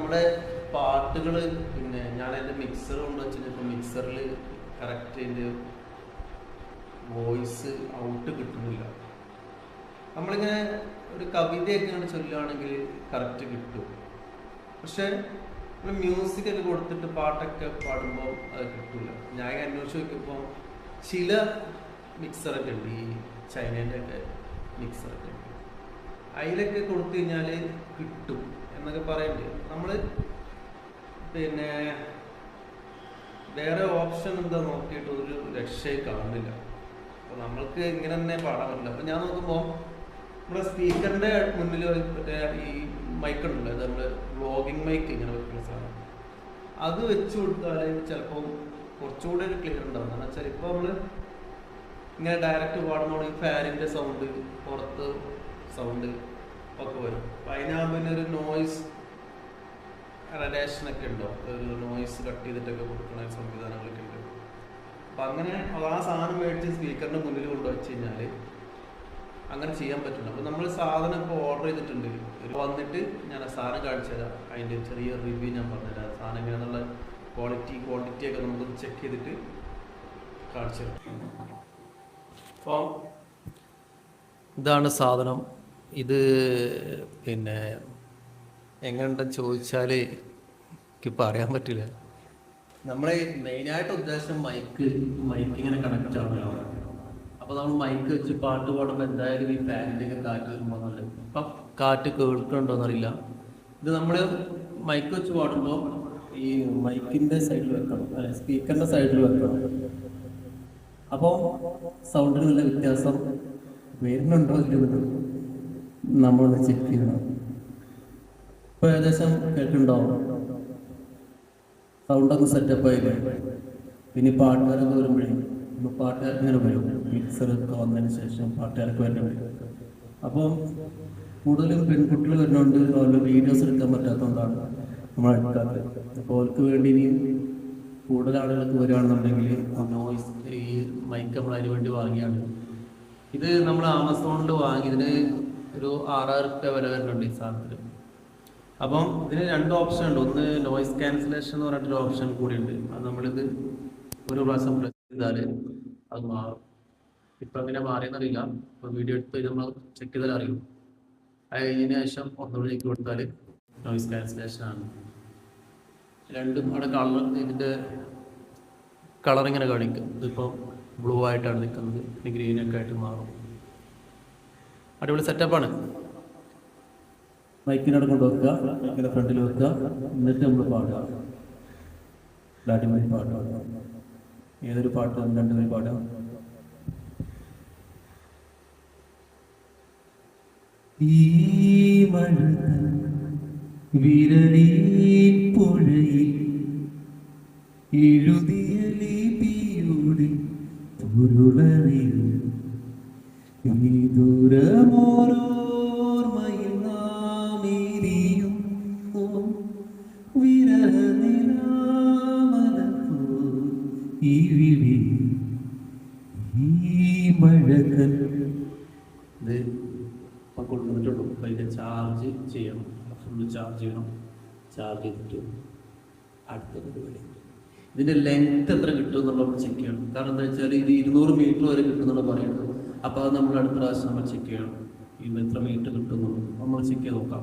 നമ്മുടെ പാട്ടുകൾ പിന്നെ ഞാൻ എൻ്റെ മിക്സർ കൊണ്ട് വെച്ചിട്ട് ഇപ്പോൾ മിക്സറിൽ കറക്റ്റ് അതിൻ്റെ വോയിസ് ഔട്ട് കിട്ടുന്നില്ല. നമ്മളിങ്ങനെ ഒരു കവിതയൊക്കെ ഇങ്ങനെ ചൊല്ലുകയാണെങ്കിൽ കറക്റ്റ് കിട്ടും. പക്ഷെ നമ്മൾ മ്യൂസിക്കൊക്കെ കൊടുത്തിട്ട് പാട്ടൊക്കെ പാടുമ്പോൾ അത് കിട്ടില്ല. ഞാൻ അന്വേഷിച്ച് നോക്കിയപ്പോൾ ചില മിക്സറൊക്കെ ഉണ്ട്, ഈ ചൈനേൻ്റെ ഒക്കെ മിക്സറൊക്കെ ഉണ്ട്, അതിലൊക്കെ കൊടുത്തു കഴിഞ്ഞാൽ കിട്ടും എന്നൊക്കെ പറയുന്നുണ്ട്. നമ്മൾ പിന്നെ വേറെ ഓപ്ഷൻ എന്താ നോക്കിയിട്ട് ഒരു രക്ഷയെ കാണുന്നില്ല. അപ്പോൾ നമ്മൾക്ക് ഇങ്ങനെ തന്നെ പാടാൻ പറ്റില്ല. അപ്പോൾ ഞാൻ നോക്കുമ്പോൾ നമ്മുടെ സ്പീക്കറിൻ്റെ മുന്നിൽ ഈ മൈക്ക് ഉണ്ടല്ലോ, അത് നമ്മൾ വ്ലോഗിങ് മൈക്ക് ഇങ്ങനെ വെക്കുന്ന സാധനം, അത് വെച്ച് കൊടുത്താൽ ചിലപ്പോൾ കുറച്ചുകൂടെ ഒരു ക്ലിയർ ഉണ്ടാവും. കാരണം വെച്ചാൽ ഇപ്പോൾ നമ്മൾ ഇങ്ങനെ ഡയറക്റ്റ് പാടുമ്പോൾ ഈ ഫാനിൻ്റെ സൗണ്ട്, പുറത്ത് സൗണ്ട് ഒക്കെ വരും. അപ്പം അതിനാകുമ്പോൾ ഒരു നോയിസ് റഡേഷനൊക്കെ ഉണ്ടോ, ഒരു നോയിസ് കട്ട് ചെയ്തിട്ടൊക്കെ കൊടുക്കുന്ന സംവിധാനങ്ങളൊക്കെ ഉണ്ട്. അപ്പം അങ്ങനെ ആ സാധനം മേടിച്ച് സ്പീക്കറിൻ്റെ മുന്നിൽ കൊണ്ടുവച്ച് കഴിഞ്ഞാൽ അങ്ങനെ ചെയ്യാൻ പറ്റില്ല. അപ്പോൾ നമ്മൾ സാധനം ഇപ്പോൾ ഓർഡർ ചെയ്തിട്ടുണ്ട്, വന്നിട്ട് ഞാൻ ആ സാധനം കാണിച്ചു തരാം. അതിൻ്റെ ചെറിയ റിവ്യൂ ഞാൻ പറഞ്ഞുതരാം. സാധനം എങ്ങനെയാണെന്നുള്ള ക്വാളിറ്റിയൊക്കെ നമുക്ക് ചെക്ക് ചെയ്തിട്ട് കാണിച്ചു തരാം. അപ്പോൾ ഇതാണ് സാധനം. ഇത് പിന്നെ എങ്ങനെയുണ്ടെന്ന് ചോദിച്ചാൽ എനിക്ക് പറയാൻ പറ്റില്ല. നമ്മളെ മെയിനായിട്ട് ഉദ്ദേശം മൈക്ക് ഇങ്ങനെ കണക്റ്റ് ആണല്ലോ. അപ്പോൾ നമ്മൾ മൈക്ക് വെച്ച് പാട്ട് പാടുമ്പോൾ എന്തായാലും ഈ ഫാനിൻ്റെയൊക്കെ കാറ്റ് വരുമ്പോൾ നല്ല ഇപ്പം കാറ്റ് കേൾക്കുന്നുണ്ടോയെന്നറിയില്ല. ഇത് നമ്മൾ മൈക്ക് വെച്ച് പാടുമ്പോൾ ഈ മൈക്കിൻ്റെ സൈഡിൽ വെക്കണം, അല്ലെ സ്പീക്കറിൻ്റെ സൈഡിൽ വെക്കണം. അപ്പോൾ സൗണ്ടിന് നല്ല വ്യത്യാസം വരുന്നുണ്ടോ ഇല്ലെന്ന് നമ്മളൊന്ന് ചെക്ക് ചെയ്യണം. ഇപ്പോൾ ഏകദേശം കേൾക്കുന്നുണ്ടാവും, സൗണ്ടൊക്കെ സെറ്റപ്പ് ആയില്ലേ. പിന്നെ പാട്ടുകാരൊക്കെ വരുമ്പോഴേ ഇപ്പോൾ പാട്ടുകാർ ഇങ്ങനെ വരും, മിക്സറൊക്കെ വന്നതിന് ശേഷം പാട്ടുകാരൊക്കെ വരുന്നുണ്ട്. അപ്പം കൂടുതലും പെൺകുട്ടികൾ വരുന്നുണ്ട്, അവരുടെ വീഡിയോസ് എടുക്കാൻ പറ്റാത്തതുകൊണ്ടാണ് നമ്മൾ എടുക്കാത്തത്. അപ്പോൾ അവർക്ക് വേണ്ടി ഇനിയും കൂടുതൽ ആളുകൾക്ക് വരികയാണെന്നുണ്ടെങ്കിൽ നോയിസ് ഈ മൈക്ക് നമ്മൾ അതിന് വേണ്ടി വാങ്ങിയാണ്. ഇത് നമ്മൾ ആമസോണിൽ വാങ്ങിയതിന് ഒരു 6,000 രൂപ വില വരുന്നുണ്ട് ഈ സാധനത്തിൽ. അപ്പം ഇതിന് 2 ഓപ്ഷൻ ഉണ്ട്. ഒന്ന് നോയിസ് ക്യാൻസലേഷൻ എന്ന് പറഞ്ഞിട്ടൊരു ഓപ്ഷൻ കൂടിയുണ്ട്. അത് നമ്മളിത് ഒരു പ്രാവശ്യം പ്രസ് ചെയ്താൽ അത് മാറും. ഇപ്പം എങ്ങനെ മാറിയെന്നറിയില്ല. ഇപ്പോൾ വീഡിയോ എടുത്ത് നമ്മൾ ചെക്ക് ചെയ്താൽ അറിയും. അത് കഴിഞ്ഞതിന് ശേഷം ഒന്നുകൂടി ചെക്ക് കൊടുത്താൽ നോയിസ് ക്യാൻസലേഷൻ ആണ്. രണ്ടും അവിടെ ഇതിൻ്റെ കളർ ഇങ്ങനെ കാണിക്കും. ഇതിപ്പോൾ ബ്ലൂ ആയിട്ടാണ് നിൽക്കുന്നത്, പിന്നെ ഗ്രീനൊക്കെ ആയിട്ട് മാറും. അടിപൊളി സെറ്റപ്പാണ്. മൈക്കിനോട് കൊണ്ട് വെക്കുക, മൈക്കിൻ്റെ ഫ്രണ്ടിൽ വെക്കുക, എന്നിട്ട് നമ്മൾ പാടുക. അടിപൊളി പാട്ട് പാടുക. ഏതൊരു പാട്ട് 2 പേര് പാടുക. ഈ മഴ വിരളി പുഴയിൽ എഴുതിയ ലിപിയുടെ പൊരുളറിയും ഈ ദൂരമോരോർമ്മയിൽ നാം എരിയുന്നു വിരഹനിലാമലപ്പോ ഇവിടെ ഈ മഴകൾ. ഇത് കൊണ്ടുവന്നിട്ടുള്ളൂ. അപ്പോൾ ഇതിൻ്റെ ചാർജ് ചെയ്യണം, ഫുള്ള് ചാർജ് ചെയ്യണം. ചാർജ് ചെയ്തിട്ട് അടുത്ത പരിപാടി ഇതിൻ്റെ ലെങ്ത് എത്ര കിട്ടും എന്നുള്ളത് ചെക്ക് ചെയ്യണം. കാരണം എന്താ വെച്ചാൽ ഇത് 200 മീറ്റർ വരെ കിട്ടുമെന്നാണ് പറയുന്നത്. അപ്പോൾ അത് നമ്മൾ അടുത്ത പ്രാവശ്യം നമ്മൾ ചെക്ക് ചെയ്യണം, ഇത് എത്ര മീറ്റർ കിട്ടുമെന്നുള്ളത് നമ്മൾ ചെക്ക് ചെയ്ത് നോക്കാം.